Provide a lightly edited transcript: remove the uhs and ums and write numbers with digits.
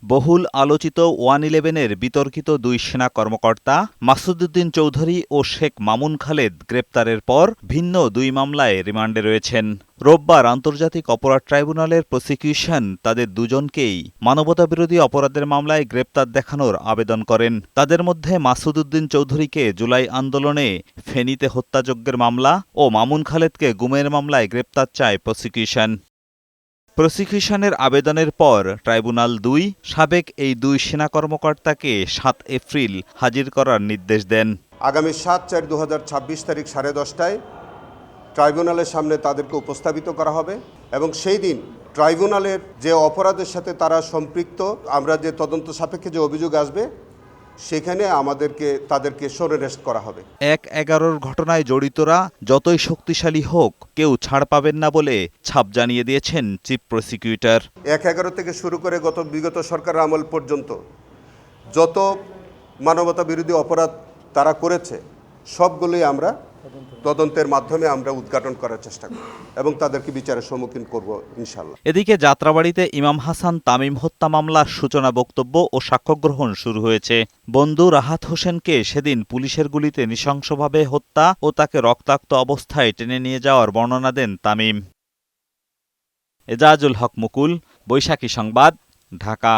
বহুল আলোচিত 111-এর বিতর্কিত দুই সেনা কর্মকর্তা মাসুদউদ্দিন চৌধুরী ও শেখ মামুন খালেদ গ্রেপ্তারের পর ভিন্ন দুই মামলায় রিমান্ডে রয়েছেন। রোববার আন্তর্জাতিক অপরাধ ট্রাইব্যুনালের প্রসিকিউশন তাদের দুজনকেই মানবতাবিরোধী অপরাধের মামলায় গ্রেপ্তার দেখানোর আবেদন করেন। তাদের মধ্যে মাসুদউদ্দিন চৌধুরীকে জুলাই আন্দোলনে ফেনীতে হত্যাযজ্ঞের মামলা ও মামুন খালেদকে গুমের মামলায় গ্রেপ্তার চায় প্রসিকিউশন। প্রসিকিউশনের আবেদনের পর ট্রাইব্যুনাল ২ সাবেক এই দুই সেনা কর্মকর্তাকে ৭ এপ্রিল হাজির করার নির্দেশ দেন। আগামী ৭/৪/২০২৬ তারিখ 10:30টায় ট্রাইব্যুনালের সামনে তাদেরকে উপস্থাপিত করা হবে এবং সেই দিন ট্রাইব্যুনালের যে অপরাধের সাথে তারা সম্পৃক্ত, আমরা যে তদন্ত সাপেক্ষে যে অভিযোগ আসবে সেখানে তাদেরকে সরেরেস্ট করা হবে। ১/১১-র ঘটনায় জড়িতরা যতই শক্তিশালী হোক কেউ ছাড় পাবেন না বলে ছাপ জানিয়ে দিয়েছেন চিফ প্রসিকিউটর। ১/১১ থেকে শুরু করে বিগত সরকারের আমল পর্যন্ত যত মানবতা বিরোধী অপরাধ তারা করেছে সবগুলোই আমরা তদন্তের মাধ্যমে আমরা উদ্ঘাটন করার চেষ্টা করব এবং তাদেরকে বিচারের সম্মুখীন করব ইনশাআল্লাহ। এদিকে যাত্রাবাড়িতে ইমাম হাসান তামিম হত্যা মামলার সূচনা বক্তব্য ও সাক্ষ্য গ্রহণ শুরু হয়েছে। বন্ধু রাহাত হোসেনকে সেদিন পুলিশের গুলিতে নৃশংসভাবে হত্যা ও তাকে রক্তাক্ত অবস্থায় টেনে নিয়ে যাওয়ার বর্ণনা দেন তামিম। এজাজুল হক মুকুল, বৈশাখী সংবাদ, ঢাকা।